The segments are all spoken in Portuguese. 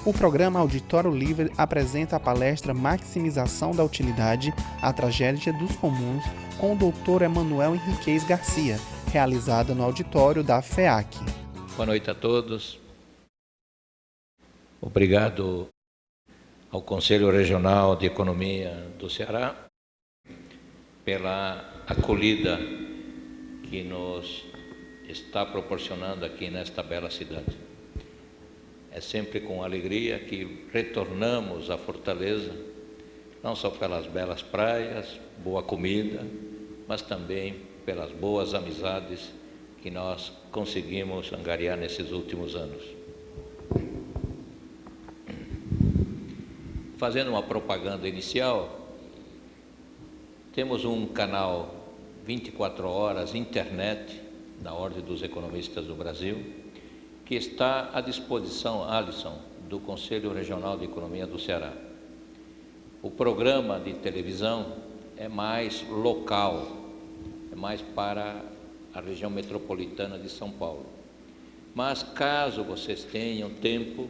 O programa Auditório Livre apresenta a palestra Maximização da Utilidade, a Tragédia dos Comuns, com o Dr. Emanuel Henriquez Garcia, realizada no auditório da FEAC. Boa noite a todos. Obrigado ao Conselho Regional de Economia do Ceará pela acolhida que nos está proporcionando aqui nesta bela cidade. É sempre com alegria que retornamos à Fortaleza, não só pelas belas praias, boa comida, mas também pelas boas amizades que nós conseguimos angariar nesses últimos anos. Fazendo uma propaganda inicial, temos um canal 24 horas, internet, da Ordem dos Economistas do Brasil, que está à disposição, Alisson, do Conselho Regional de Economia do Ceará. O programa de televisão é mais local, é mais para a região metropolitana de São Paulo. Mas caso vocês tenham tempo,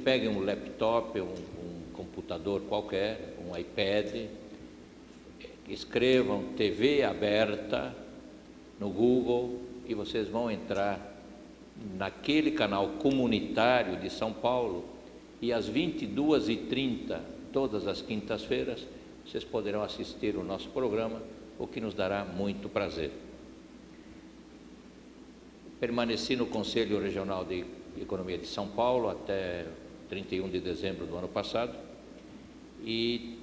peguem um laptop, um computador qualquer, um iPad, escrevam TV aberta no Google e vocês vão entrar naquele canal comunitário de São Paulo e às 22h30, todas as quintas-feiras, vocês poderão assistir o nosso programa, o que nos dará muito prazer. Permaneci no Conselho Regional de Economia de São Paulo até 31 de dezembro do ano passado e,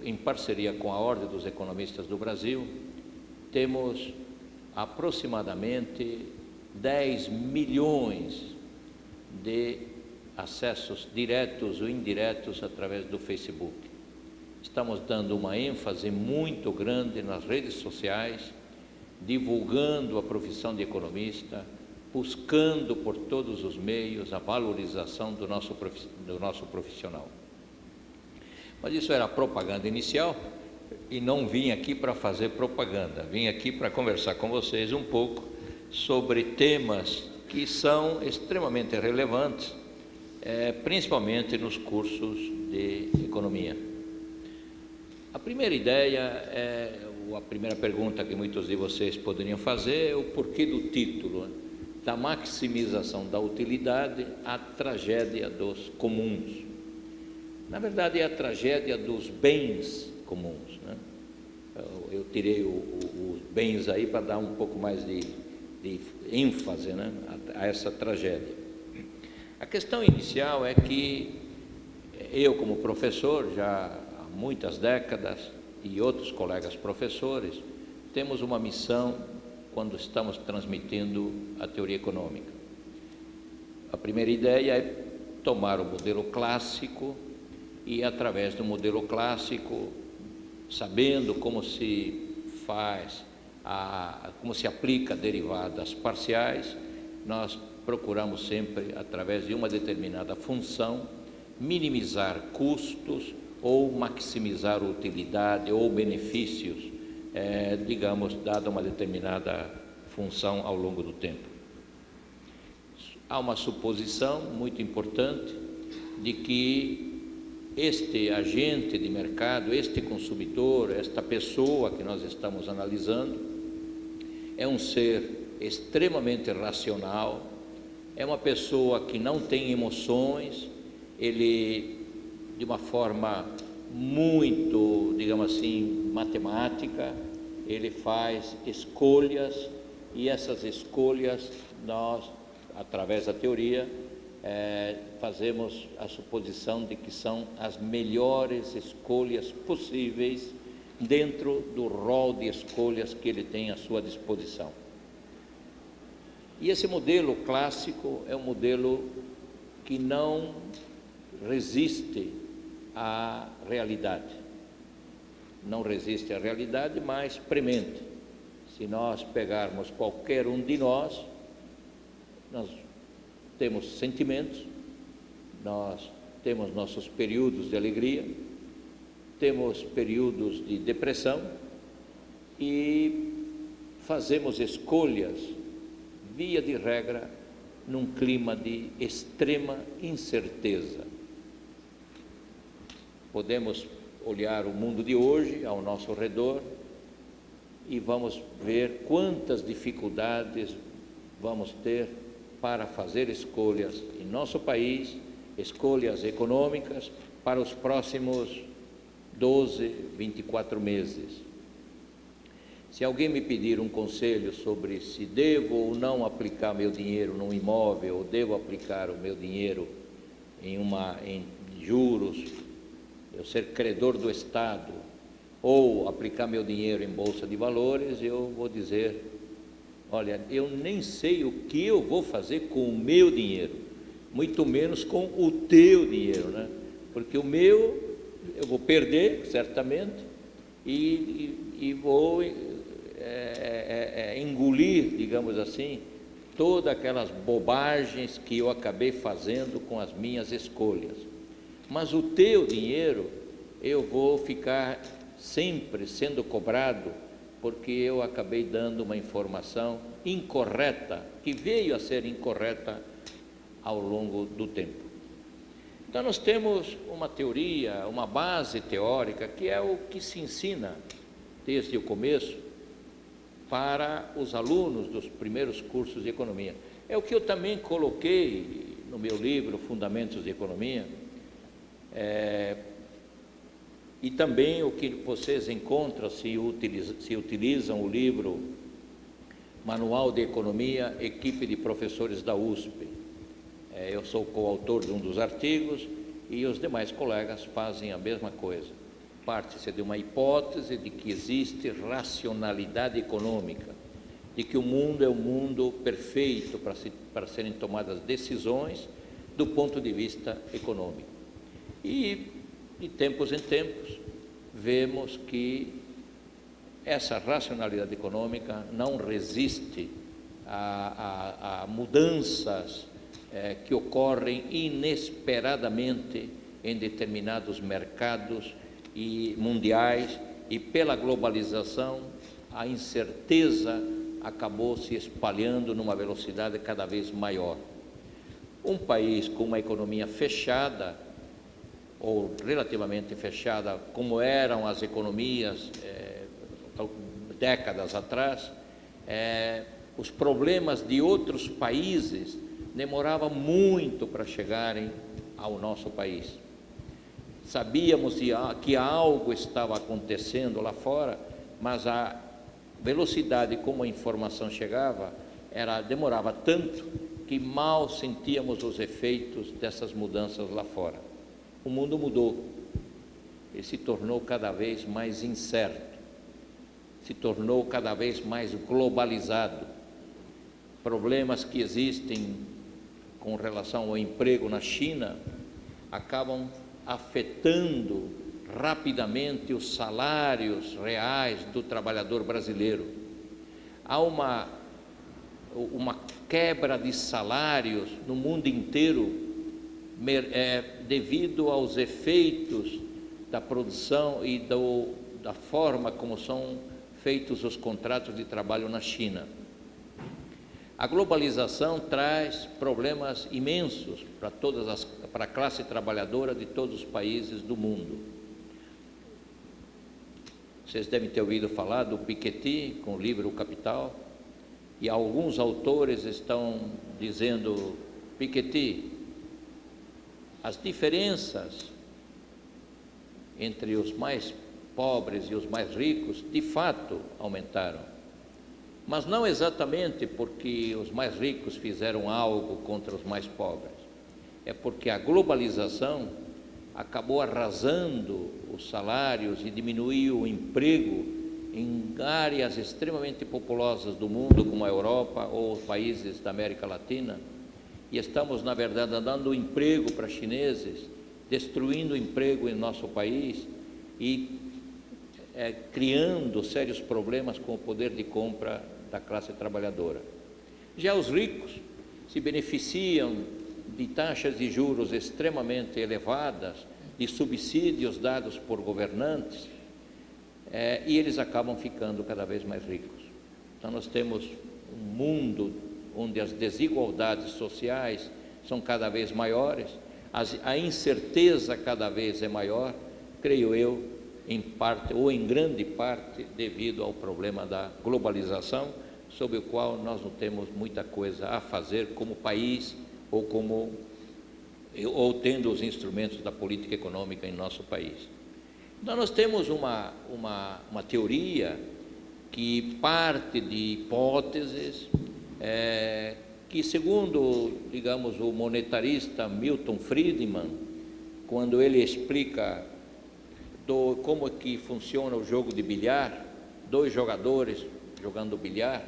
em parceria com a Ordem dos Economistas do Brasil, temos aproximadamente 10 milhões de acessos diretos ou indiretos através do Facebook. Estamos dando uma ênfase muito grande nas redes sociais, divulgando a profissão de economista, buscando por todos os meios a valorização do nosso profissional. Mas isso era a propaganda inicial e não vim aqui para fazer propaganda, vim aqui para conversar com vocês um pouco sobre temas que são extremamente relevantes, principalmente nos cursos de economia. A primeira ideia, a primeira pergunta que muitos de vocês poderiam fazer é o porquê do título, da maximização da utilidade à tragédia dos comuns. Na verdade, é a tragédia dos bens comuns, né? Eu tirei os bens aí para dar um pouco mais de ênfase, né, a essa tragédia. A questão inicial é que eu, como professor, já há muitas décadas, e outros colegas professores, temos uma missão quando estamos transmitindo a teoria econômica. A primeira ideia é tomar o modelo clássico e, através do modelo clássico, sabendo como se faz, como se aplica derivadas parciais, nós procuramos sempre, através de uma determinada função, minimizar custos ou maximizar utilidade ou benefícios, digamos, dada uma determinada função ao longo do tempo. Há uma suposição muito importante de que este agente de mercado, este consumidor, esta pessoa que nós estamos analisando, é um ser extremamente racional, é uma pessoa que não tem emoções, ele, de uma forma muito, digamos assim, matemática, ele faz escolhas e essas escolhas nós, através da teoria, fazemos a suposição de que são as melhores escolhas possíveis dentro do rol de escolhas que ele tem à sua disposição. E esse modelo clássico é um modelo que não resiste à realidade. Não resiste à realidade, mas premente. Se nós pegarmos qualquer um de nós temos sentimentos, nós temos nossos períodos de alegria, temos períodos de depressão e fazemos escolhas, via de regra, num clima de extrema incerteza. Podemos olhar o mundo de hoje ao nosso redor e vamos ver quantas dificuldades vamos ter para fazer escolhas em nosso país, escolhas econômicas para os próximos 12, 24 meses. Se alguém me pedir um conselho sobre se devo ou não aplicar meu dinheiro num imóvel, ou devo aplicar o meu dinheiro em juros, eu ser credor do Estado, ou aplicar meu dinheiro em bolsa de valores, eu vou dizer: olha, eu nem sei o que eu vou fazer com o meu dinheiro, muito menos com o teu dinheiro, né? Porque o meu eu vou perder, certamente, e vou engolir, digamos assim, todas aquelas bobagens que eu acabei fazendo com as minhas escolhas. Mas o teu dinheiro, eu vou ficar sempre sendo cobrado, porque eu acabei dando uma informação incorreta, que veio a ser incorreta ao longo do tempo. Então nós temos uma teoria, uma base teórica, que é o que se ensina desde o começo para os alunos dos primeiros cursos de economia. É o que eu também coloquei no meu livro Fundamentos de Economia, e também o que vocês encontram se utilizam o livro Manual de Economia, Equipe de Professores da USP. Eu sou coautor de um dos artigos e os demais colegas fazem a mesma coisa. Parte-se de uma hipótese de que existe racionalidade econômica, de que o mundo é um mundo perfeito para serem tomadas decisões do ponto de vista econômico. E de tempos em tempos vemos que essa racionalidade econômica não resiste a mudanças que ocorrem inesperadamente em determinados mercados e mundiais, e pela globalização a incerteza acabou se espalhando numa velocidade cada vez maior. Um país com uma economia fechada, ou relativamente fechada, como eram as economias décadas atrás, os problemas de outros países demoravam muito para chegarem ao nosso país. Sabíamos que algo estava acontecendo lá fora, mas a velocidade como a informação chegava demorava tanto que mal sentíamos os efeitos dessas mudanças lá fora. O mundo mudou, ele se tornou cada vez mais incerto, se tornou cada vez mais globalizado. Problemas que existem com relação ao emprego na China acabam afetando rapidamente os salários reais do trabalhador brasileiro. Há uma quebra de salários no mundo inteiro, devido aos efeitos da produção e da forma como são feitos os contratos de trabalho na China. A globalização traz problemas imensos para a classe trabalhadora de todos os países do mundo. Vocês devem ter ouvido falar do Piketty com o livro O Capital, e alguns autores estão dizendo: Piketty, as diferenças entre os mais pobres e os mais ricos de fato aumentaram, mas não exatamente porque os mais ricos fizeram algo contra os mais pobres, é porque a globalização acabou arrasando os salários e diminuiu o emprego em áreas extremamente populosas do mundo, como a Europa ou os países da América Latina, e estamos, na verdade, dando emprego para chineses, destruindo o emprego em nosso país e criando sérios problemas com o poder de compra da classe trabalhadora. Já os ricos se beneficiam de taxas de juros extremamente elevadas, de subsídios dados por governantes, e eles acabam ficando cada vez mais ricos. Então nós temos um mundo onde as desigualdades sociais são cada vez maiores, a incerteza cada vez é maior, creio eu, em parte ou em grande parte devido ao problema da globalização, sobre o qual nós não temos muita coisa a fazer como país ou tendo os instrumentos da política econômica em nosso país. Então nós temos uma teoria que parte de hipóteses que, segundo, digamos, o monetarista Milton Friedman, quando ele explica como é que funciona o jogo de bilhar, dois jogadores jogando bilhar,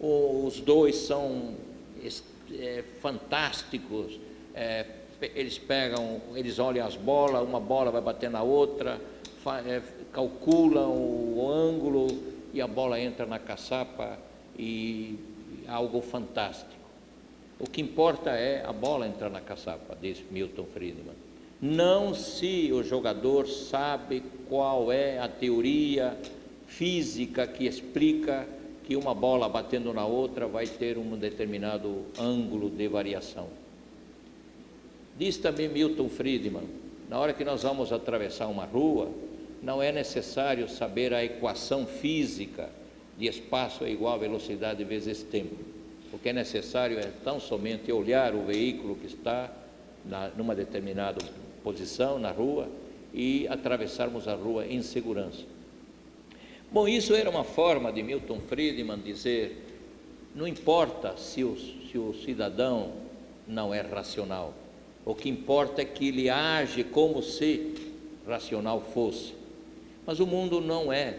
os dois são fantásticos, eles olham as bolas, uma bola vai bater na outra, calculam o ângulo e a bola entra na caçapa, e algo fantástico. O que importa é a bola entrar na caçapa, diz Milton Friedman. Não se o jogador sabe qual é a teoria física que explica que uma bola batendo na outra vai ter um determinado ângulo de variação. Diz também Milton Friedman, na hora que nós vamos atravessar uma rua, não é necessário saber a equação física de espaço é igual a velocidade vezes tempo. O que é necessário é tão somente olhar o veículo que está numa determinada posição na rua e atravessarmos a rua em segurança. Bom, isso era uma forma de Milton Friedman dizer, não importa se o cidadão não é racional, o que importa é que ele age como se racional fosse. Mas o mundo não é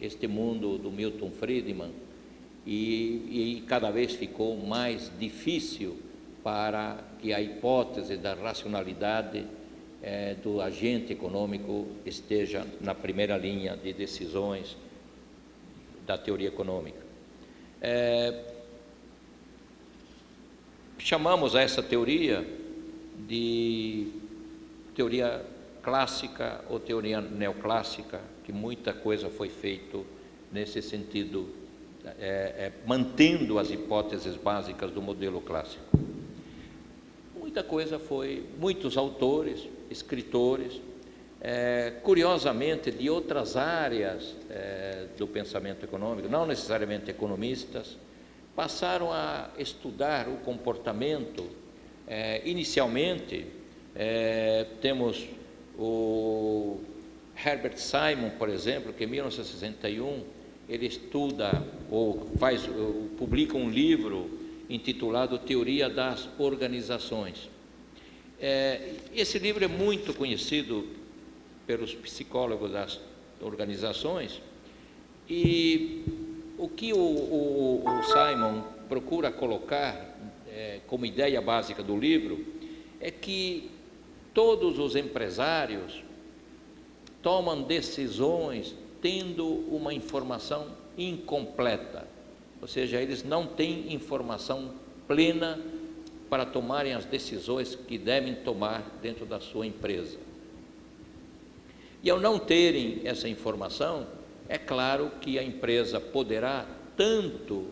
este mundo do Milton Friedman, e cada vez ficou mais difícil para que a hipótese da racionalidade do agente econômico esteja na primeira linha de decisões da teoria econômica. Chamamos essa teoria de teoria clássica ou teoria neoclássica, que muita coisa foi feito nesse sentido, mantendo as hipóteses básicas do modelo clássico. Muita coisa foi, muitos autores, escritores, curiosamente de outras áreas do pensamento econômico, não necessariamente economistas, passaram a estudar o comportamento. Inicialmente, temos o Herbert Simon, por exemplo, que em 1961 ele estuda publica um livro intitulado Teoria das Organizações. Esse livro é muito conhecido pelos psicólogos das organizações, e o que o Simon procura colocar como ideia básica do livro é que todos os empresários tomam decisões tendo uma informação incompleta, ou seja, eles não têm informação plena para tomarem as decisões que devem tomar dentro da sua empresa. E ao não terem essa informação, é claro que a empresa poderá tanto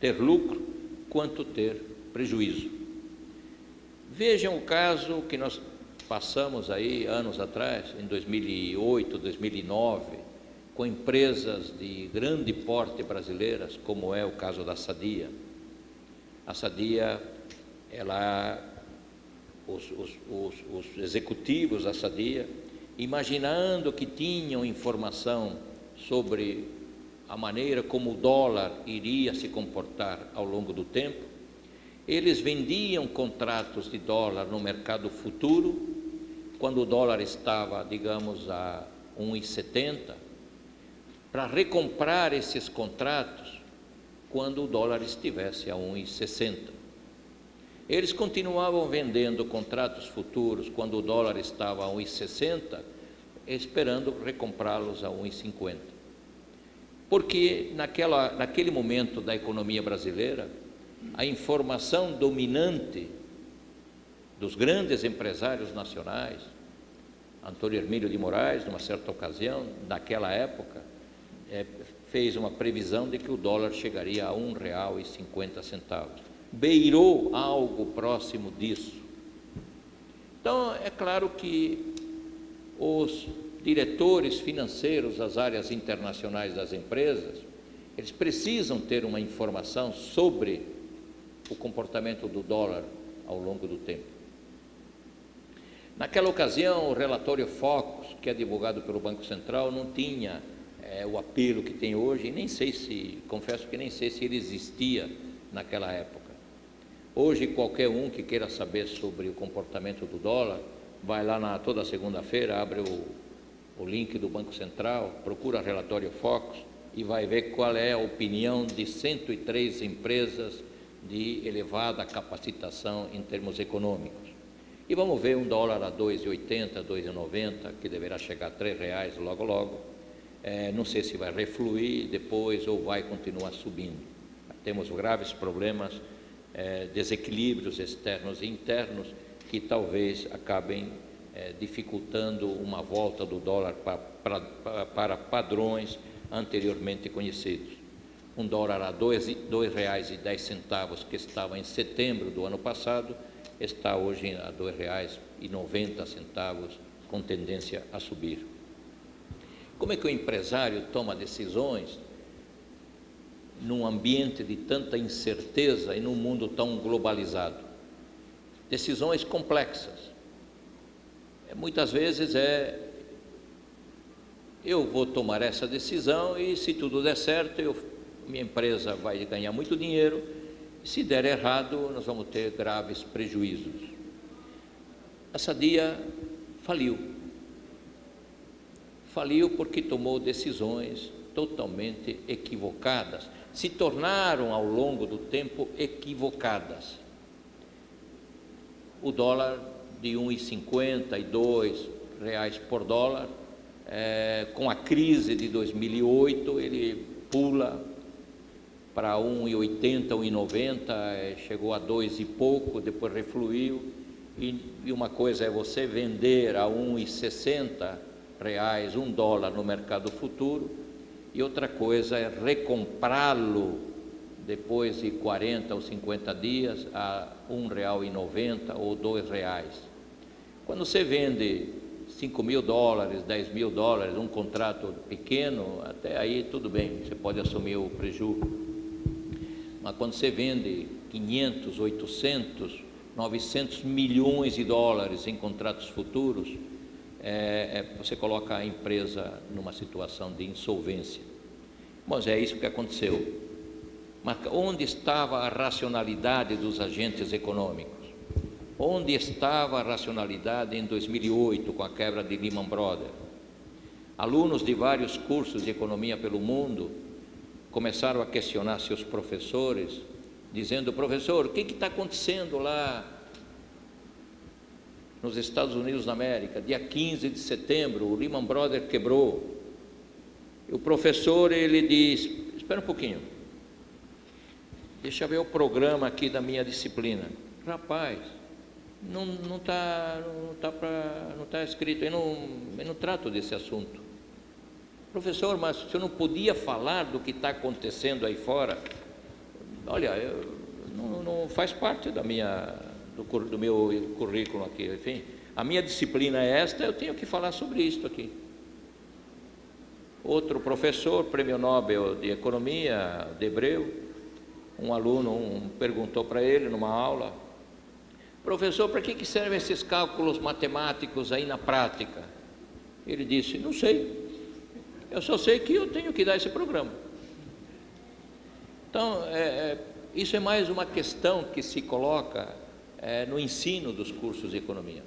ter lucro quanto ter prejuízo. Vejam o caso que nós passamos aí anos atrás, em 2008, 2009, com empresas de grande porte brasileiras, como é o caso da Sadia. A Sadia, os executivos da Sadia, imaginando que tinham informação sobre a maneira como o dólar iria se comportar ao longo do tempo, eles vendiam contratos de dólar no mercado futuro, quando o dólar estava, digamos, a 1,70, para recomprar esses contratos quando o dólar estivesse a 1,60. Eles continuavam vendendo contratos futuros quando o dólar estava a 1,60, esperando recomprá-los a 1,50. Porque naquele momento da economia brasileira, a informação dominante dos grandes empresários nacionais Antônio Hermílio de Moraes, numa certa ocasião, naquela época, fez uma previsão de que o dólar chegaria a R$ 1,50. Beirou algo próximo disso. Então, é claro que os diretores financeiros das áreas internacionais das empresas, eles precisam ter uma informação sobre o comportamento do dólar ao longo do tempo. Naquela ocasião, o relatório Focus, que é divulgado pelo Banco Central, não tinha o apelo que tem hoje, e nem sei se, confesso que nem sei se ele existia naquela época. Hoje, qualquer um que queira saber sobre o comportamento do dólar, vai lá toda segunda-feira, abre o link do Banco Central, procura relatório Focus e vai ver qual é a opinião de 103 empresas de elevada capacitação em termos econômicos. E vamos ver um dólar a R$ 2,80, R$ 2,90, que deverá chegar a R$ 3 logo logo. Não sei se vai refluir depois ou vai continuar subindo. Temos graves problemas, desequilíbrios externos e internos, que talvez acabem dificultando uma volta do dólar para padrões anteriormente conhecidos. Um dólar a R$ 2,10, que estava em setembro do ano passado, está hoje a R$ 2,90, com tendência a subir. Como é que o empresário toma decisões num ambiente de tanta incerteza e num mundo tão globalizado? Decisões complexas. Muitas vezes eu vou tomar essa decisão e, se tudo der certo, minha empresa vai ganhar muito dinheiro. Se der errado, nós vamos ter graves prejuízos. A Sadia faliu porque tomou decisões totalmente equivocadas, se tornaram ao longo do tempo equivocadas. O dólar de R$ 1,50 e R$ 2 por dólar, com a crise de 2008, ele pula para R$ 1,80, R$ 1,90, chegou a 2 e pouco, depois refluiu, e uma coisa é você vender a R$ 1,60, um dólar no mercado futuro, e outra coisa é recomprá-lo depois de 40 ou 50 dias a R$ 1,90 ou R$ 2. Quando você vende $5.000, $10.000, um contrato pequeno, até aí tudo bem, você pode assumir o prejuízo. Mas quando você vende 500, 800, 900 milhões de dólares em contratos futuros, você coloca a empresa numa situação de insolvência. Mas é isso que aconteceu. Mas onde estava a racionalidade dos agentes econômicos? Onde estava a racionalidade em 2008, com a quebra de Lehman Brothers? Alunos de vários cursos de economia pelo mundo começaram a questionar seus professores, dizendo: professor, o que está acontecendo lá nos Estados Unidos da América? Dia 15 de setembro, o Lehman Brothers quebrou. E o professor, ele diz: espera um pouquinho, deixa eu ver o programa aqui da minha disciplina. Rapaz, não está escrito, eu não trato desse assunto. Professor, mas o senhor não podia falar do que está acontecendo aí fora? Olha, não faz parte do meu currículo aqui. Enfim, a minha disciplina é esta, eu tenho que falar sobre isto aqui. Outro professor, prêmio Nobel de Economia, Debreu, um aluno perguntou para ele numa aula: professor, para que servem esses cálculos matemáticos aí na prática? Ele disse: não sei, eu só sei que eu tenho que dar esse programa. Então, isso é mais uma questão que se coloca no ensino dos cursos de economia.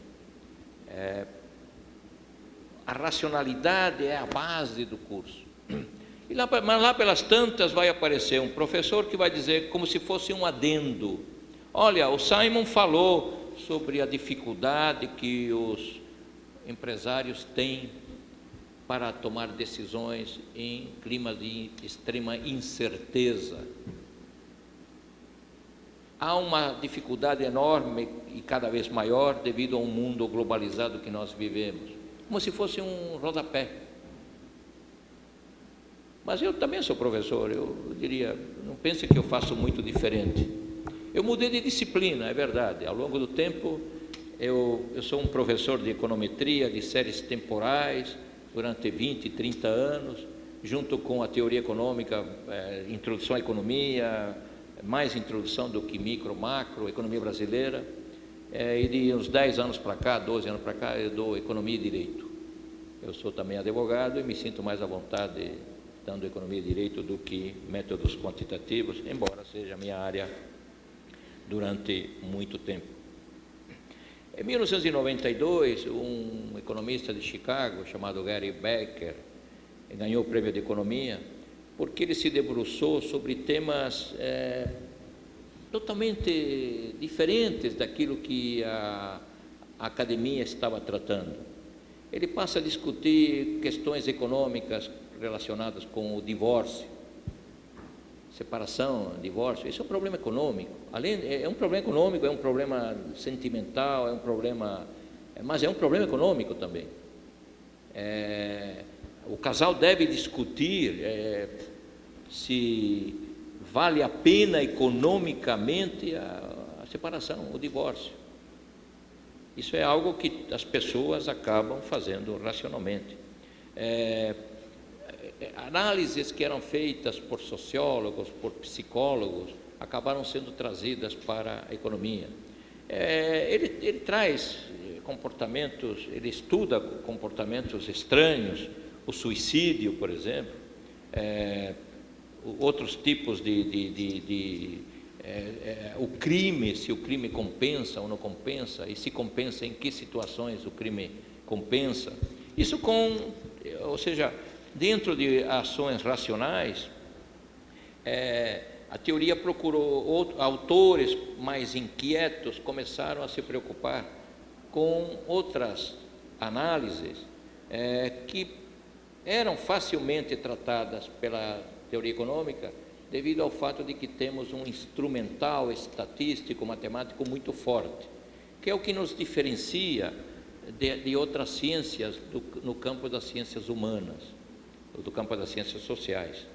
A racionalidade é a base do curso. Mas lá pelas tantas vai aparecer um professor que vai dizer, como se fosse um adendo: olha, o Simon falou sobre a dificuldade que os empresários têm para tomar decisões em clima de extrema incerteza. Há uma dificuldade enorme e cada vez maior devido ao mundo globalizado que nós vivemos. como se fosse um rodapé. Mas eu também sou professor, eu diria, não pense que eu faço muito diferente. Eu mudei de disciplina, é verdade. Ao longo do tempo, eu sou um professor de econometria, de séries temporais, durante 20, 30 anos, junto com a teoria econômica, introdução à economia, mais introdução do que micro, macro, economia brasileira. E de uns 10 anos para cá, 12 anos para cá, eu dou economia e direito. Eu sou também advogado e me sinto mais à vontade dando economia e direito do que métodos quantitativos, embora seja a minha área durante muito tempo. Em 1992, um economista de Chicago, chamado Gary Becker, ganhou o prêmio de economia, porque ele se debruçou sobre temas totalmente diferentes daquilo que a academia estava tratando. Ele passa a discutir questões econômicas relacionadas com o divórcio, separação, divórcio. Isso é um problema econômico. É um problema econômico, é um problema sentimental, mas é um problema econômico também. O casal deve discutir se vale a pena economicamente a separação, o divórcio. Isso é algo que as pessoas acabam fazendo racionalmente. Análises que eram feitas por sociólogos, por psicólogos, acabaram sendo trazidas para a economia. Ele traz comportamentos, ele estuda comportamentos estranhos, o suicídio, por exemplo, outros tipos o crime, se o crime compensa ou não compensa, e se compensa, em que situações o crime compensa. Isso ou seja, dentro de ações racionais, a teoria procurou, autores mais inquietos começaram a se preocupar com outras análises que eram facilmente tratadas pela teoria econômica, devido ao fato de que temos um instrumental estatístico, matemático muito forte, que é o que nos diferencia de outras ciências no campo das ciências humanas, do campo das ciências sociais.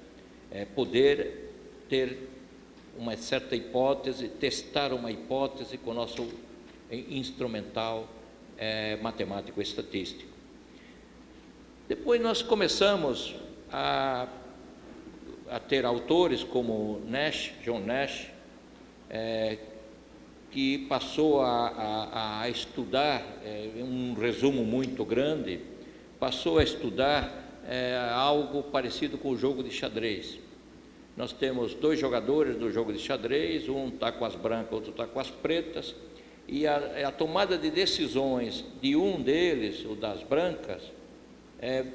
Poder ter uma certa hipótese, testar uma hipótese com o nosso instrumental matemático estatístico. Depois nós começamos a ter autores como John Nash, que passou a estudar, um resumo muito grande, passou a estudar algo parecido com o jogo de xadrez. Nós temos dois jogadores do jogo de xadrez, um está com as brancas, outro está com as pretas, e a tomada de decisões de um deles, o das brancas,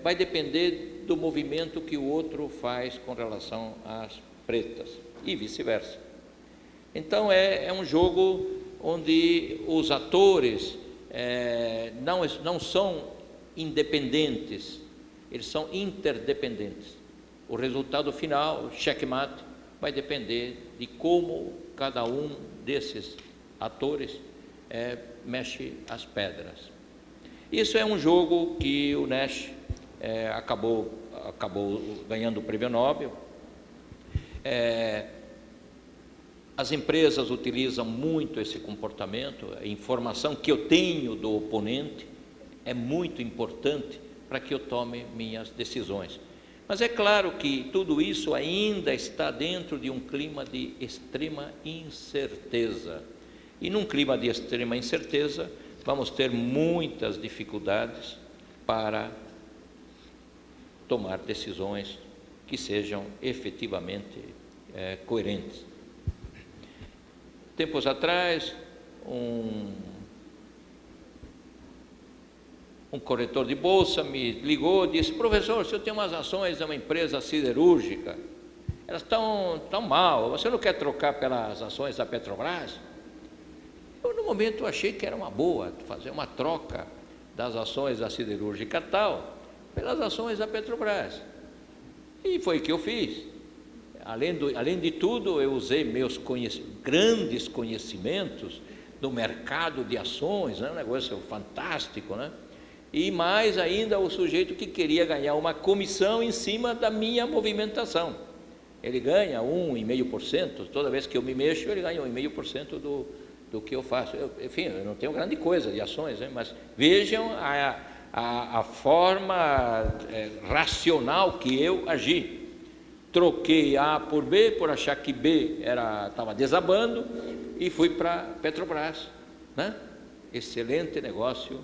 vai depender do movimento que o outro faz com relação às pretas, e vice-versa. Então é um jogo onde os atores não são independentes, eles são interdependentes. O resultado final, checkmate, vai depender de como cada um desses atores mexe as pedras. Isso é um jogo que o Nash acabou ganhando o prêmio Nobel. As empresas utilizam muito esse comportamento, a informação que eu tenho do oponente é muito importante para que eu tome minhas decisões. Mas é claro que tudo isso ainda está dentro de um clima de extrema incerteza. E num clima de extrema incerteza, vamos ter muitas dificuldades para tomar decisões que sejam efetivamente coerentes. Tempos atrás, um corretor de bolsa me ligou e disse: professor, o senhor tem umas ações de uma empresa siderúrgica, elas estão tão mal, você não quer trocar pelas ações da Petrobras? Eu, no momento, achei que era uma boa fazer uma troca das ações da siderúrgica tal pelas ações da Petrobras. E foi o que eu fiz. Além de tudo, eu usei meus grandes conhecimentos do mercado de ações, um negócio fantástico, né? E mais ainda o sujeito que queria ganhar uma comissão em cima da minha movimentação. Ele ganha 1,5%, toda vez que eu me mexo, ele ganha 1,5% do que eu faço. Enfim, eu não tenho grande coisa de ações, né? Mas vejam a forma racional que eu agi. Troquei A por B, por achar que B estava desabando, e fui para Petrobras, né? Excelente negócio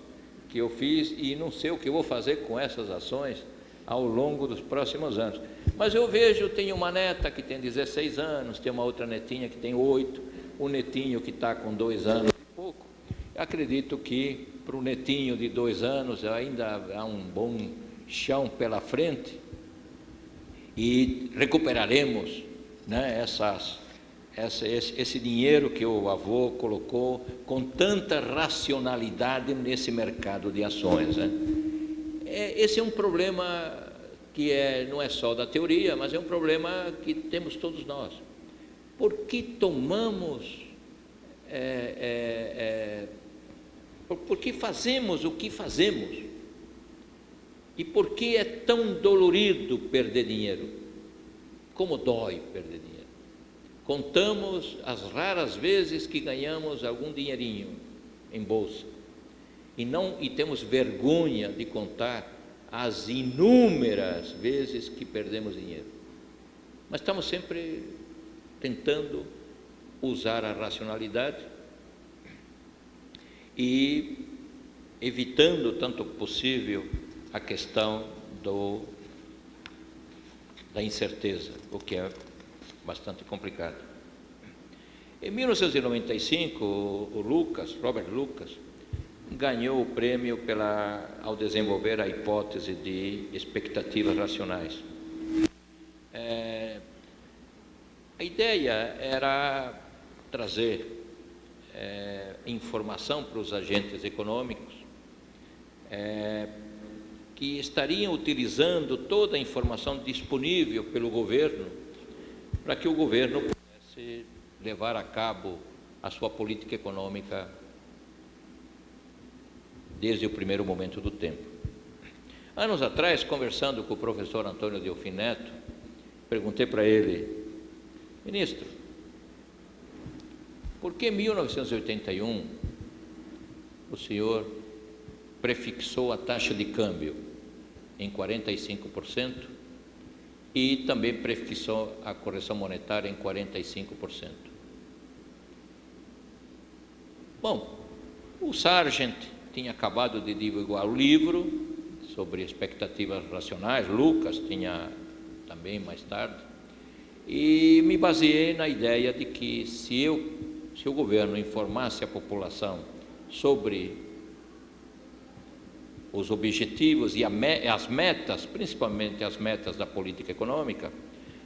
que eu fiz, e não sei o que eu vou fazer com essas ações ao longo dos próximos anos. Mas eu vejo, tenho uma neta que tem 16 anos, tem uma outra netinha que tem 8, o netinho que está com 2 anos e pouco. Acredito que para o netinho de 2 anos ainda há um bom chão pela frente, e recuperaremos, né, esse dinheiro que o avô colocou com tanta racionalidade nesse mercado de ações, né? Esse é um problema que não é só da teoria, mas é um problema que temos todos nós. Por que tomamos, por que fazemos o que fazemos? E por que é tão dolorido perder dinheiro? Como dói perder dinheiro? Contamos as raras vezes que ganhamos algum dinheirinho em bolsa, e temos vergonha de contar as inúmeras vezes que perdemos dinheiro. Mas estamos sempre tentando usar a racionalidade e evitando tanto possível a questão da incerteza, o que é bastante complicado. Em 1995, o Robert Lucas, ganhou o prêmio ao desenvolver a hipótese de expectativas racionais. A ideia era trazer informação para os agentes econômicos, que estariam utilizando toda a informação disponível pelo governo, para que o governo pudesse levar a cabo a sua política econômica desde o primeiro momento do tempo. Anos atrás, conversando com o professor Antônio Delfim Neto, perguntei para ele: ministro, por que em 1981 o senhor prefixou a taxa de câmbio em 45% e também prefixou a correção monetária em 45%? Bom, o Sargent tinha acabado de divulgar o livro sobre expectativas racionais, Lucas tinha também mais tarde, e me baseei na ideia de que se o governo informasse a população sobre os objetivos e as metas, principalmente as metas da política econômica,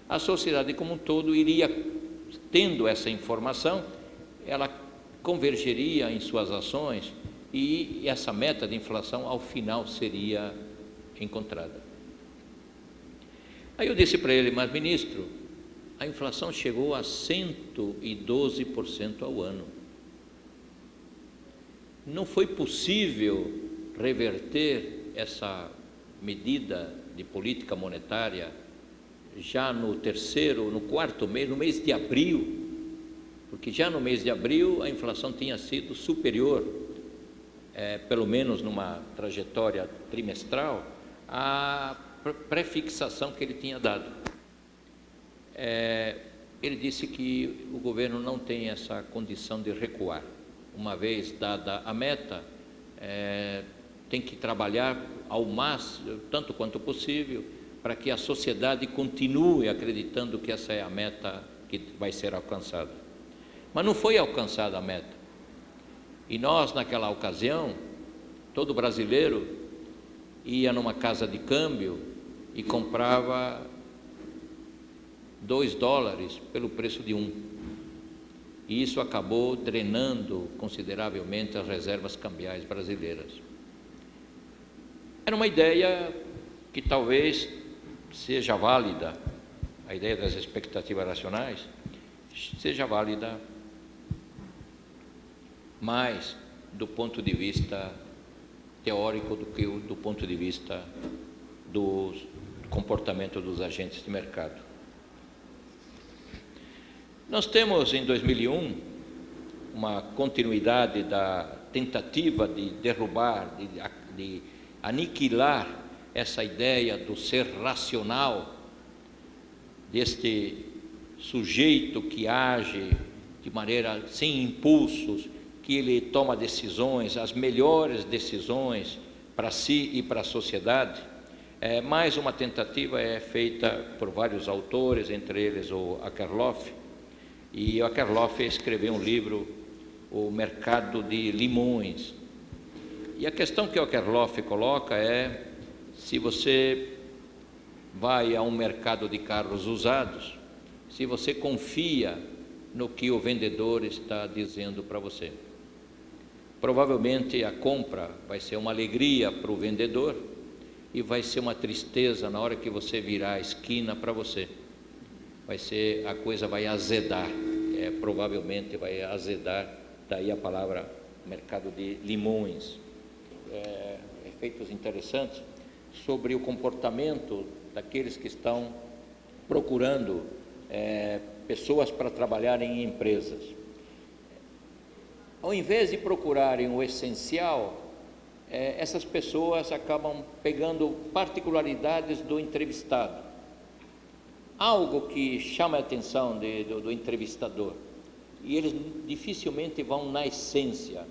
a sociedade como um todo iria, tendo essa informação, ela convergeria em suas ações, e essa meta de inflação ao final seria encontrada. Aí eu disse para ele: mas ministro, a inflação chegou a 112% ao ano. Não foi possível reverter essa medida de política monetária já no quarto mês, no mês de abril, porque já no mês de abril a inflação tinha sido superior, pelo menos numa trajetória trimestral, à prefixação que ele tinha dado. Ele disse que o governo não tem essa condição de recuar. Uma vez dada a meta, tem que trabalhar ao máximo, tanto quanto possível, para que a sociedade continue acreditando que essa é a meta que vai ser alcançada. Mas não foi alcançada a meta. E nós, naquela ocasião, todo brasileiro ia numa casa de câmbio e comprava $2 pelo preço de 1. E isso acabou drenando consideravelmente as reservas cambiais brasileiras. Era uma ideia que talvez seja válida, a ideia das expectativas racionais seja válida, mas do ponto de vista teórico do que do ponto de vista do comportamento dos agentes de mercado. Nós temos em 2001 uma continuidade da tentativa de derrubar, de aniquilar essa ideia do ser racional, deste sujeito que age de maneira sem impulsos, que ele toma decisões, as melhores decisões para si e para a sociedade. Mais uma tentativa é feita por vários autores, entre eles o Akerlof, e o Akerlof escreveu um livro, O Mercado de Limões. E a questão que o Akerlof coloca é: se você vai a um mercado de carros usados, se você confia no que o vendedor está dizendo para você, provavelmente a compra vai ser uma alegria para o vendedor e vai ser uma tristeza na hora que você virar a esquina para você. A coisa vai azedar, provavelmente vai azedar, daí a palavra mercado de limões. Efeitos interessantes sobre o comportamento daqueles que estão procurando pessoas para trabalharem em empresas. Ao invés de procurarem o essencial, essas pessoas acabam pegando particularidades do entrevistado, algo que chama a atenção do entrevistador, e eles dificilmente vão na essência.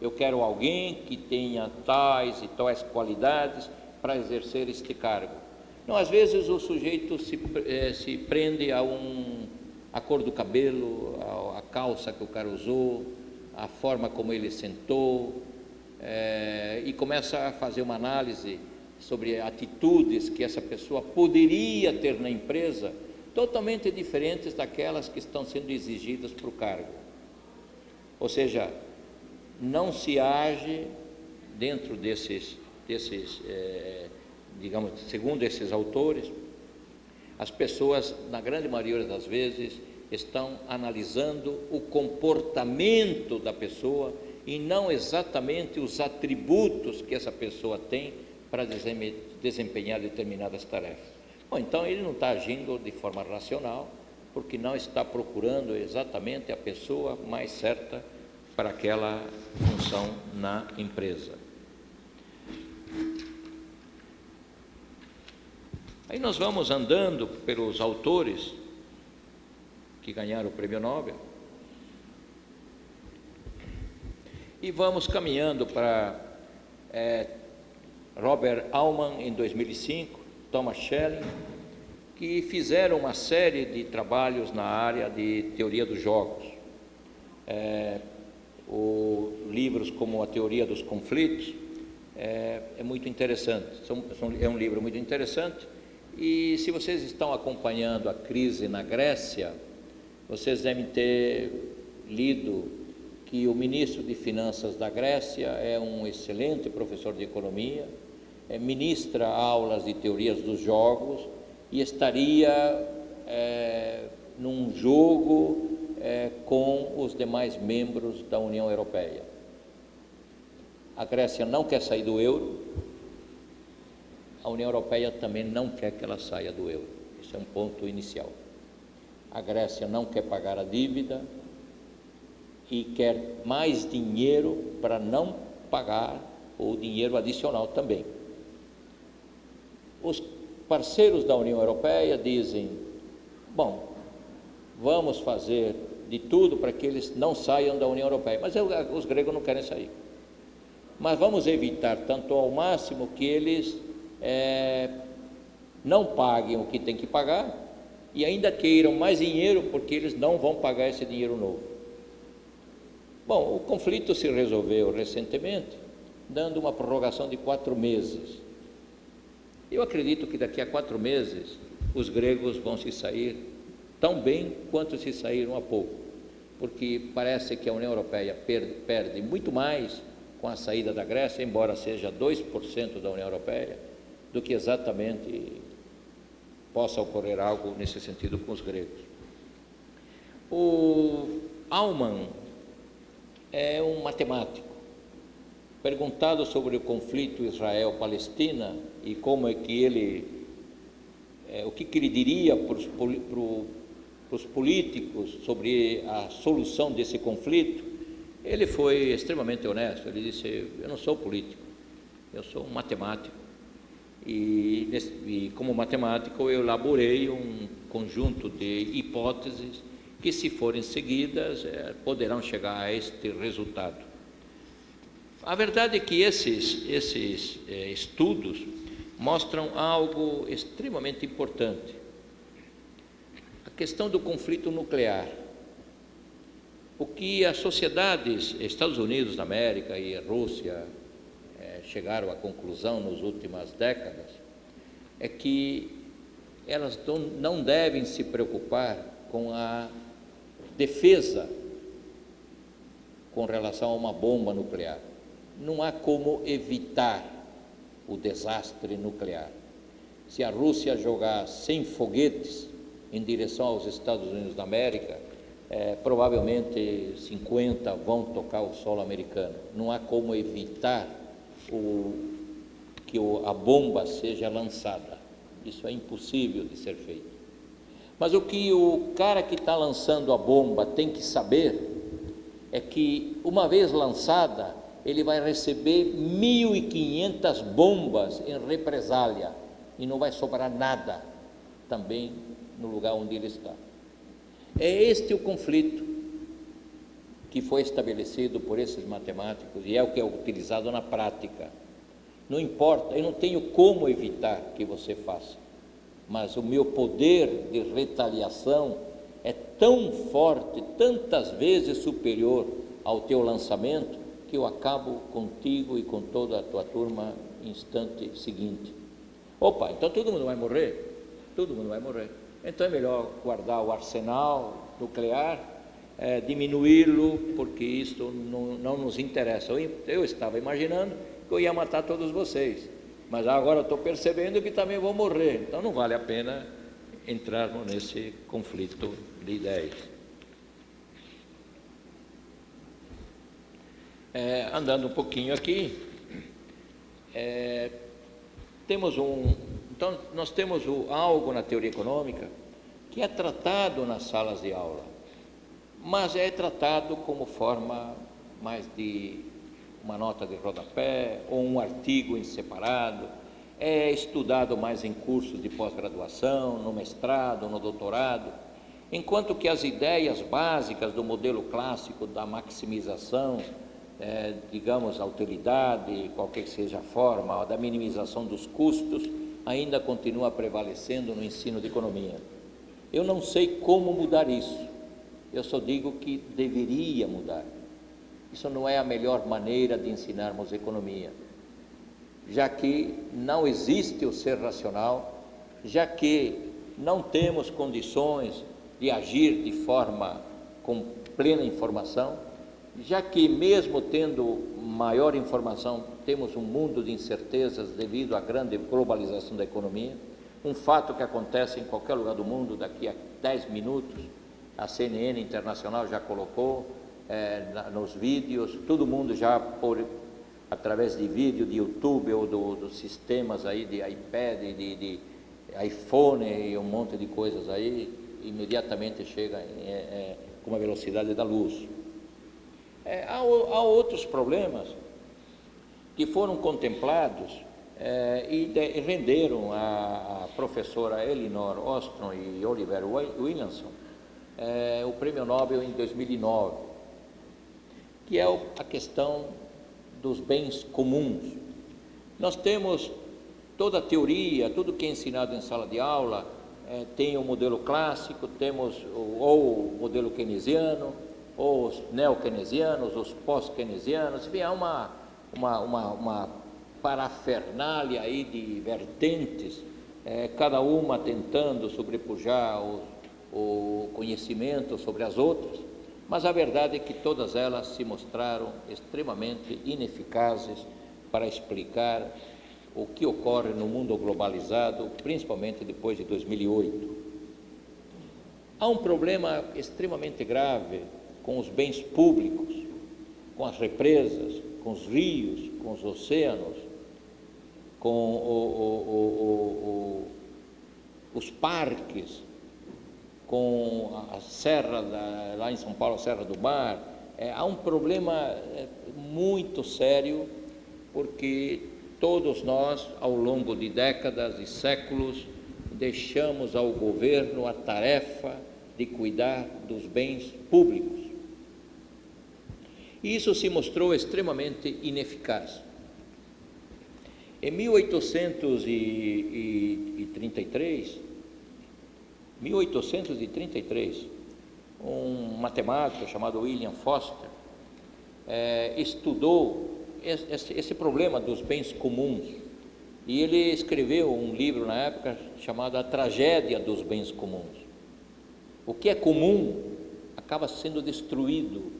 Eu quero alguém que tenha tais e tais qualidades para exercer este cargo. Não, às vezes o sujeito se prende a cor do cabelo, a calça que o cara usou, a forma como ele sentou, e começa a fazer uma análise sobre atitudes que essa pessoa poderia ter na empresa, totalmente diferentes daquelas que estão sendo exigidas para o cargo. Ou seja, não se age dentro desses digamos, segundo esses autores, as pessoas, na grande maioria das vezes, estão analisando o comportamento da pessoa e não exatamente os atributos que essa pessoa tem para desempenhar determinadas tarefas. Bom, então ele não está agindo de forma racional, porque não está procurando exatamente a pessoa mais certa para aquela função na empresa. Aí nós vamos andando pelos autores que ganharam o Prêmio Nobel e vamos caminhando para Robert Aumann em 2005, Thomas Schelling, que fizeram uma série de trabalhos na área de teoria dos jogos. Livros como A Teoria dos Conflitos é muito interessante, é um livro muito interessante. E se vocês estão acompanhando a crise na Grécia, vocês devem ter lido que o ministro de Finanças da Grécia é um excelente professor de economia, ministra aulas de teorias dos jogos e estaria num jogo com os demais membros da União Europeia. A Grécia não quer sair do euro, a União Europeia também não quer que ela saia do euro. Esse é um ponto inicial. A Grécia não quer pagar a dívida e quer mais dinheiro para não pagar o dinheiro adicional também. Os parceiros da União Europeia dizem: bom, vamos fazer de tudo para que eles não saiam da União Europeia, mas os gregos não querem sair. Mas vamos evitar tanto ao máximo que eles não paguem o que tem que pagar e ainda queiram mais dinheiro, porque eles não vão pagar esse dinheiro novo. Bom, o conflito se resolveu recentemente, dando uma prorrogação de 4 meses. Eu acredito que daqui a 4 meses os gregos vão se sair tão bem quanto se saíram há pouco, porque parece que a União Europeia perde muito mais com a saída da Grécia, embora seja 2% da União Europeia, do que exatamente possa ocorrer algo nesse sentido com os gregos. O Aumann é um matemático perguntado sobre o conflito Israel-Palestina e como é que ele, o que ele diria para os políticos sobre a solução desse conflito, ele foi extremamente honesto. Ele disse: eu não sou político, eu sou um matemático. E como matemático eu elaborei um conjunto de hipóteses que, se forem seguidas, poderão chegar a este resultado. A verdade é que esses estudos mostram algo extremamente importante: a questão do conflito nuclear. O que as sociedades, Estados Unidos da América e a Rússia, chegaram à conclusão nas últimas décadas, é que elas não devem se preocupar com a defesa com relação a uma bomba nuclear. Não há como evitar o desastre nuclear. Se a Rússia jogar 100 foguetes em direção aos Estados Unidos da América, provavelmente 50 vão tocar o solo americano. Não há como evitar que a bomba seja lançada. Isso é impossível de ser feito. Mas o que o cara que está lançando a bomba tem que saber é que, uma vez lançada, ele vai receber 1.500 bombas em represália e não vai sobrar nada também no lugar onde ele está. É este o conflito que foi estabelecido por esses matemáticos e é o que é utilizado na prática. Não importa, eu não tenho como evitar que você faça, mas o meu poder de retaliação é tão forte, tantas vezes superior ao teu lançamento, que eu acabo contigo e com toda a tua turma no instante seguinte. Opa, então todo mundo vai morrer? Todo mundo vai morrer. Então é melhor guardar o arsenal nuclear, diminuí-lo, porque isto não nos interessa. Eu estava imaginando que eu ia matar todos vocês, mas agora estou percebendo que também vou morrer, então não vale a pena entrarmos nesse conflito de ideias. Andando um pouquinho aqui, então nós temos algo na teoria econômica que é tratado nas salas de aula, mas é tratado como forma mais de uma nota de rodapé ou um artigo em separado, é estudado mais em cursos de pós-graduação, no mestrado, no doutorado, enquanto que as ideias básicas do modelo clássico da maximização, digamos, a utilidade, qualquer que seja a forma, da minimização dos custos, ainda continua prevalecendo no ensino de economia. Eu não sei como mudar isso. Eu só digo que deveria mudar. Isso não é a melhor maneira de ensinarmos economia, já que não existe o ser racional, já que não temos condições de agir de forma com plena informação, já que mesmo tendo maior informação, temos um mundo de incertezas devido à grande globalização da economia, um fato que acontece em qualquer lugar do mundo. Daqui a 10 minutos, a CNN Internacional já colocou nos vídeos, todo mundo já, através de vídeo, de YouTube ou dos sistemas aí de iPad, de iPhone e um monte de coisas aí, imediatamente chega com uma velocidade da luz. Há outros problemas que foram contemplados e renderam a professora Elinor Ostrom e Oliver Williamson o Prêmio Nobel em 2009, que é a questão dos bens comuns. Nós temos toda a teoria, tudo que é ensinado em sala de aula, tem o modelo clássico, temos ou o modelo keynesiano, ou os neo-keynesianos, os pós-keynesianos, enfim, há uma parafernália aí de vertentes, cada uma tentando sobrepujar o conhecimento sobre as outras, mas a verdade é que todas elas se mostraram extremamente ineficazes para explicar o que ocorre no mundo globalizado, principalmente depois de 2008. Há um problema extremamente grave com os bens públicos, com as represas, com os rios, com os oceanos, com os parques, com a serra, lá em São Paulo, a Serra do Mar. Há um problema muito sério, porque todos nós, ao longo de décadas e séculos, deixamos ao governo a tarefa de cuidar dos bens públicos. E isso se mostrou extremamente ineficaz. Em 1833, um matemático chamado William Foster estudou esse problema dos bens comuns, e ele escreveu um livro na época chamado A Tragédia dos Bens Comuns. O que é comum acaba sendo destruído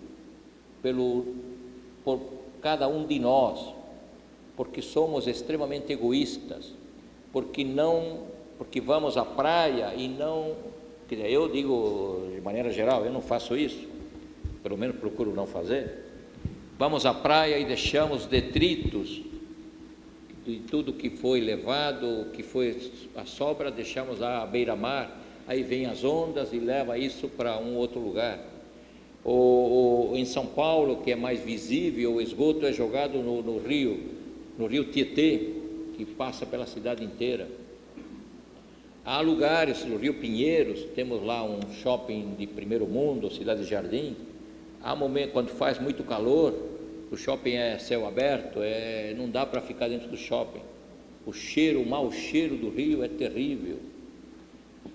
por cada um de nós, porque somos extremamente egoístas, porque vamos à praia e não, quer dizer, eu digo de maneira geral, eu não faço isso, pelo menos procuro não fazer. Vamos à praia e deixamos detritos de tudo que foi levado, que foi a sobra, deixamos à beira-mar, aí vem as ondas e leva isso para um outro lugar. Ou em São Paulo, que é mais visível, o esgoto é jogado no rio Tietê, que passa pela cidade inteira. Há lugares, no Rio Pinheiros, temos lá um shopping de primeiro mundo, Cidade Jardim. Há momentos, quando faz muito calor, o shopping é céu aberto, não dá para ficar dentro do shopping. O mau cheiro do rio é terrível.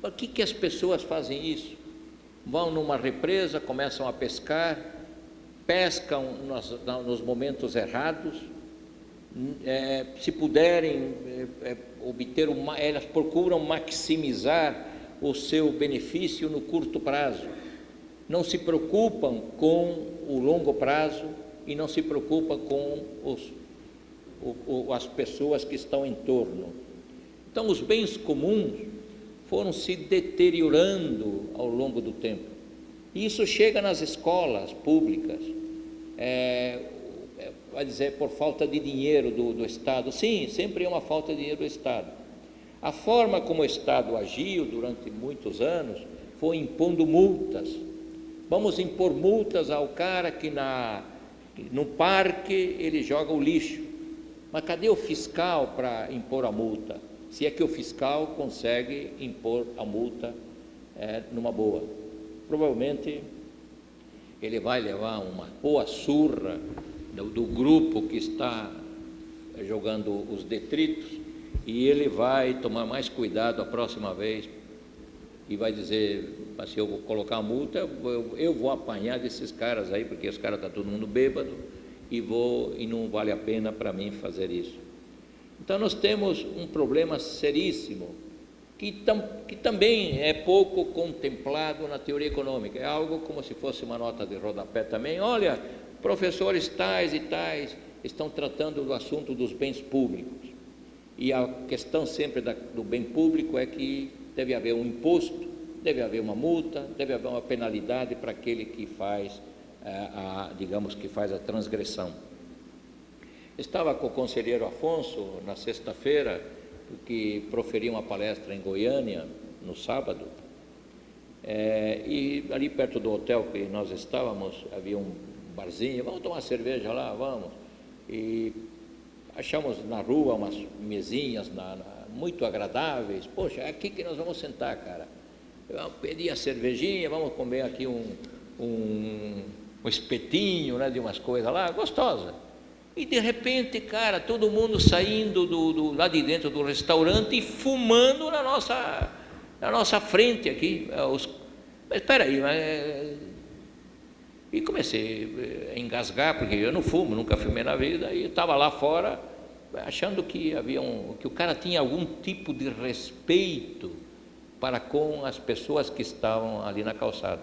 Por que as pessoas fazem isso? Vão numa represa, começam a pescar, pescam nos momentos errados, se puderem obter elas procuram maximizar o seu benefício no curto prazo, não se preocupam com o longo prazo e não se preocupam com as pessoas que estão em torno. Então, os bens comuns foram se deteriorando ao longo do tempo. E isso chega nas escolas públicas, vai dizer, por falta de dinheiro do Estado. Sim, sempre é uma falta de dinheiro do Estado. A forma como o Estado agiu durante muitos anos foi impondo multas. Vamos impor multas ao cara que no parque ele joga o lixo. Mas cadê o fiscal para impor a multa? Se é que o fiscal consegue impor a multa numa boa. Provavelmente ele vai levar uma boa surra do grupo que está jogando os detritos, e ele vai tomar mais cuidado a próxima vez e vai dizer, se eu vou colocar a multa, eu vou apanhar desses caras aí, porque os caras estão todo mundo bêbado, e não vale a pena para mim fazer isso. Então nós temos um problema seríssimo, que também é pouco contemplado na teoria econômica. É algo como se fosse uma nota de rodapé também. Olha, professores tais e tais estão tratando do assunto dos bens públicos, e a questão sempre do bem público é que deve haver um imposto, deve haver uma multa, deve haver uma penalidade para aquele que faz que faz a transgressão. Estava com o conselheiro Afonso na sexta-feira, que proferiu uma palestra em Goiânia no sábado, e ali perto do hotel que nós estávamos havia um barzinho. Vamos tomar cerveja lá, vamos. E achamos na rua umas mesinhas muito agradáveis. Poxa, é aqui que nós vamos sentar, cara. Eu pedi a cervejinha, vamos comer aqui um espetinho, né, de umas coisas lá, gostosa. E de repente, cara, todo mundo saindo lá de dentro do restaurante e fumando na nossa frente aqui. Mas espera aí, e comecei a engasgar, porque eu não fumo, nunca fumei na vida, e estava lá fora achando que que o cara tinha algum tipo de respeito para com as pessoas que estavam ali na calçada.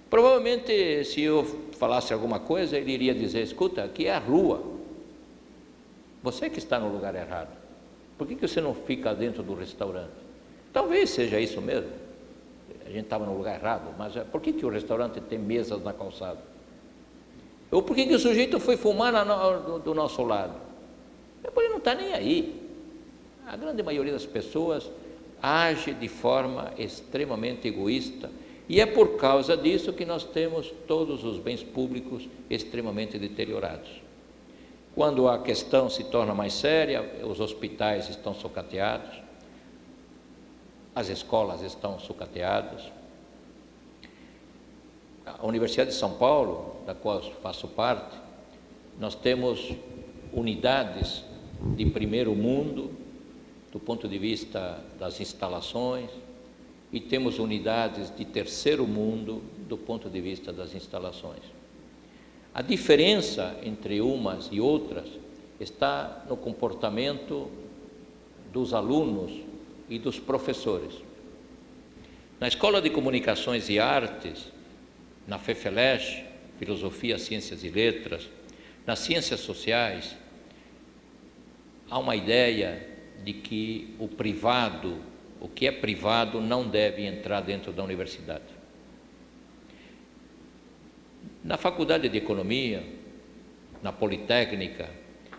Provavelmente, se eu falasse alguma coisa, ele iria dizer: escuta, aqui é a rua, você que está no lugar errado, por que você não fica dentro do restaurante? Talvez seja isso mesmo, a gente estava no lugar errado, mas por que o restaurante tem mesas na calçada? Ou por que o sujeito foi fumar do nosso lado? Ele não está nem aí. A grande maioria das pessoas age de forma extremamente egoísta, e é por causa disso que nós temos todos os bens públicos extremamente deteriorados. Quando a questão se torna mais séria, os hospitais estão sucateados, as escolas estão sucateadas. A Universidade de São Paulo, da qual faço parte, nós temos unidades de primeiro mundo do ponto de vista das instalações, e temos unidades de terceiro mundo do ponto de vista das instalações. A diferença entre umas e outras está no comportamento dos alunos e dos professores. Na Escola de Comunicações e Artes, na FEFELESH, Filosofia, Ciências e Letras, nas Ciências Sociais, há uma ideia de que o privado, o que é privado, não deve entrar dentro da universidade. Na Faculdade de Economia, na Politécnica,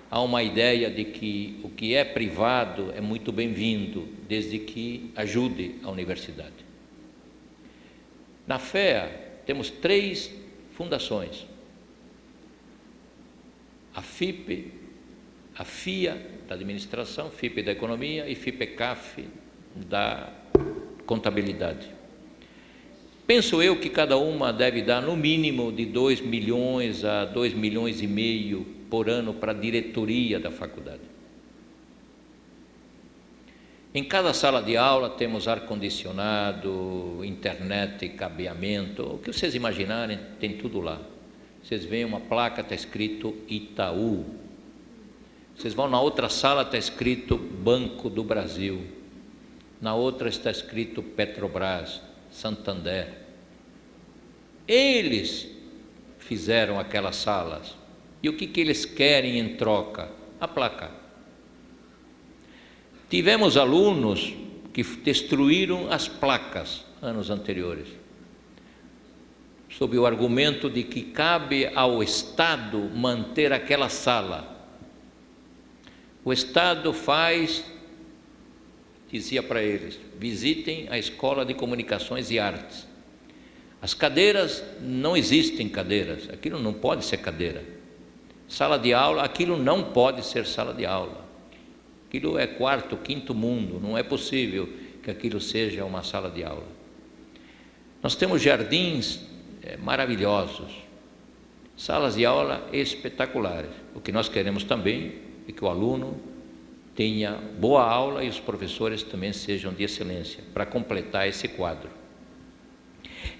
há uma ideia de que o que é privado é muito bem-vindo, desde que ajude a universidade. Na FEA, temos 3 fundações: a FIP, a FIA da administração, FIP da economia e FIPECAF da contabilidade. Penso eu que cada uma deve dar no mínimo de 2 milhões a 2 milhões e meio por ano para a diretoria da faculdade. Em cada sala de aula temos ar-condicionado, internet, cabeamento, o que vocês imaginarem, tem tudo lá. Vocês veem uma placa, está escrito Itaú. Vocês vão na outra sala, está escrito Banco do Brasil. Na outra está escrito Petrobras, Santander. Eles fizeram aquelas salas. E o que eles querem em troca? A placa. Tivemos alunos que destruíram as placas anos anteriores, sob o argumento de que cabe ao Estado manter aquela sala. O Estado dizia para eles, visitem a Escola de Comunicações e Artes. As cadeiras, não existem cadeiras, aquilo não pode ser cadeira. Sala de aula, aquilo não pode ser sala de aula. Aquilo é 4º, 5º mundo, não é possível que aquilo seja uma sala de aula. Nós temos jardins maravilhosos, salas de aula espetaculares. O que nós queremos também é que o aluno tenha boa aula e os professores também sejam de excelência, para completar esse quadro.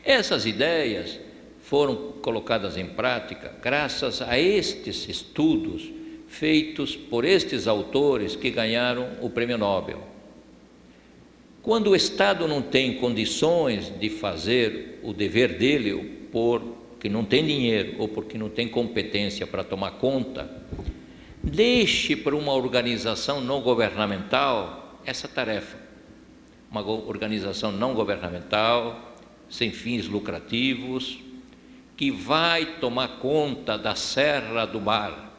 Essas ideias foram colocadas em prática graças a estes estudos feitos por estes autores que ganharam o Prêmio Nobel. Quando o Estado não tem condições de fazer o dever dele, ou porque não tem dinheiro, ou porque não tem competência para tomar conta, deixe para uma organização não governamental essa tarefa. Uma organização não governamental, sem fins lucrativos, que vai tomar conta da Serra do Mar,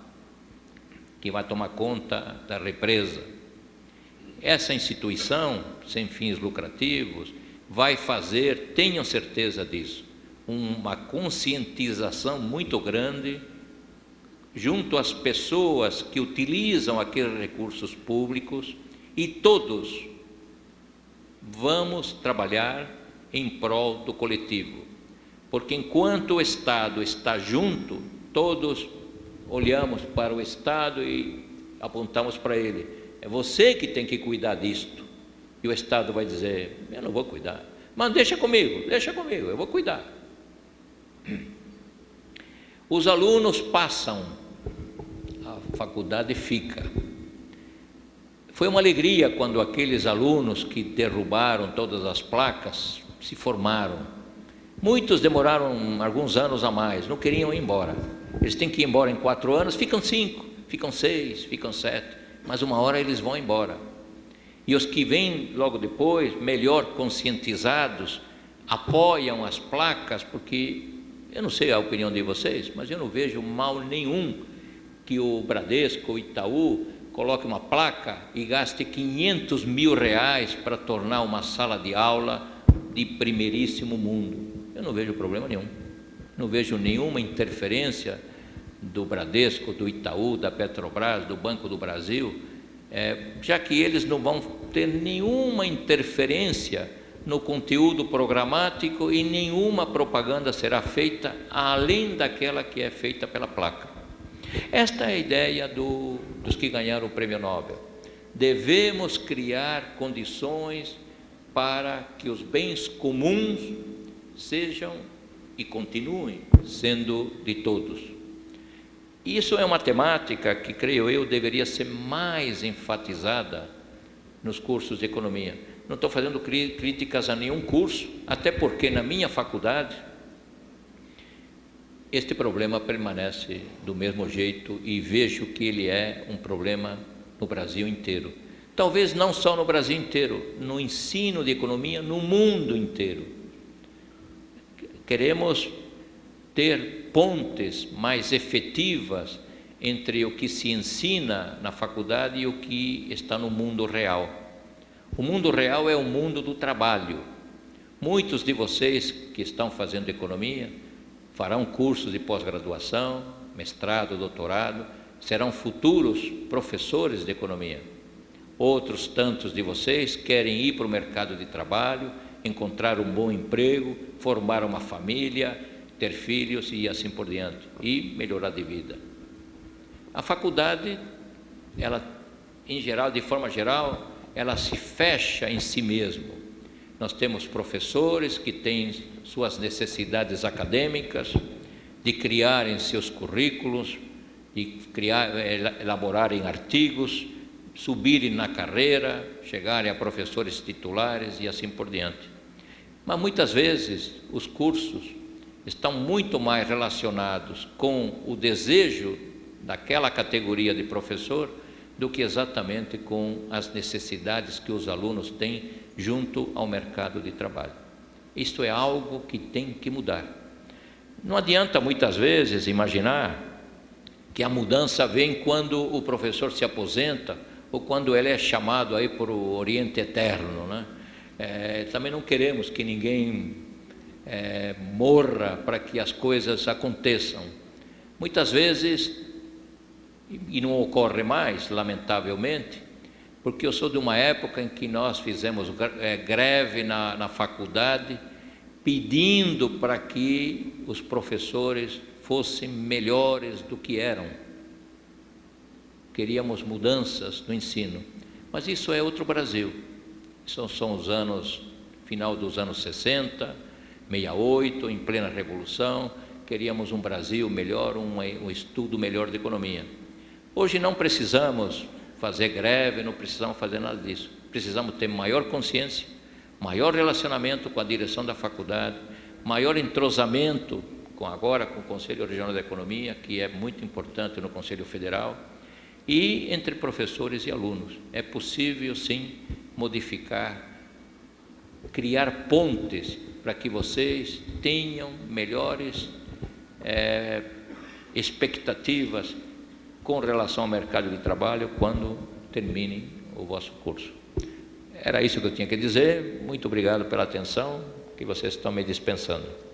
que vai tomar conta da represa. Essa instituição, sem fins lucrativos, vai fazer, tenham certeza disso, uma conscientização muito grande junto às pessoas que utilizam aqueles recursos públicos, e todos vamos trabalhar em prol do coletivo, porque enquanto o Estado está junto, todos olhamos para o Estado e apontamos para ele, é você que tem que cuidar disto, e o Estado vai dizer, eu não vou cuidar, mas deixa comigo, eu vou cuidar. Os alunos passam, a faculdade fica. Foi uma alegria quando aqueles alunos que derrubaram todas as placas se formaram. Muitos demoraram alguns anos a mais, não queriam ir embora. Eles têm que ir embora em 4 anos, ficam 5, ficam 6, ficam 7, mas uma hora eles vão embora. E os que vêm logo depois, melhor conscientizados, apoiam as placas, porque eu não sei a opinião de vocês, mas eu não vejo mal nenhum que o Bradesco, o Itaú, coloque uma placa e gaste 500 mil reais para tornar uma sala de aula de primeiríssimo mundo. Eu não vejo problema nenhum. Não vejo nenhuma interferência do Bradesco, do Itaú, da Petrobras, do Banco do Brasil, já que eles não vão ter nenhuma interferência no conteúdo programático e nenhuma propaganda será feita além daquela que é feita pela placa. Esta é a ideia dos que ganharam o Prêmio Nobel. Devemos criar condições para que os bens comuns sejam e continuem sendo de todos. Isso é uma temática que, creio eu, deveria ser mais enfatizada nos cursos de economia. Não estou fazendo críticas a nenhum curso, até porque na minha faculdade este problema permanece do mesmo jeito e vejo que ele é um problema no Brasil inteiro. Talvez não só no Brasil inteiro, no ensino de economia no mundo inteiro. Queremos ter pontes mais efetivas entre o que se ensina na faculdade e o que está no mundo real. O mundo real é o mundo do trabalho. Muitos de vocês que estão fazendo economia farão cursos de pós-graduação, mestrado, doutorado, serão futuros professores de economia. Outros tantos de vocês querem ir para o mercado de trabalho, encontrar um bom emprego, formar uma família, ter filhos e assim por diante, e melhorar de vida. A faculdade, ela, em geral, de forma geral, ela se fecha em si mesmo. Nós temos professores que têm suas necessidades acadêmicas, de criarem seus currículos, de elaborarem artigos, subirem na carreira, chegarem a professores titulares e assim por diante. Mas muitas vezes os cursos estão muito mais relacionados com o desejo daquela categoria de professor do que exatamente com as necessidades que os alunos têm junto ao mercado de trabalho. Isto é algo que tem que mudar. Não adianta muitas vezes imaginar que a mudança vem quando o professor se aposenta ou quando ele é chamado aí para o Oriente Eterno, né? Também não queremos que ninguém morra para que as coisas aconteçam. Muitas vezes, e não ocorre mais, lamentavelmente, porque eu sou de uma época em que nós fizemos greve na faculdade, pedindo para que os professores fossem melhores do que eram. Queríamos mudanças no ensino, mas isso é outro Brasil. Isso são os anos, final dos anos 60, 68, em plena Revolução, queríamos um Brasil melhor, um estudo melhor de economia. Hoje não precisamos fazer greve, não precisamos fazer nada disso. Precisamos ter maior consciência, maior relacionamento com a direção da faculdade, maior entrosamento agora com o Conselho Regional da Economia, que é muito importante no Conselho Federal, e entre professores e alunos. É possível, sim, modificar, criar pontes para que vocês tenham melhores expectativas com relação ao mercado de trabalho quando terminem o vosso curso. Era isso que eu tinha que dizer. Muito obrigado pela atenção que vocês estão me dispensando.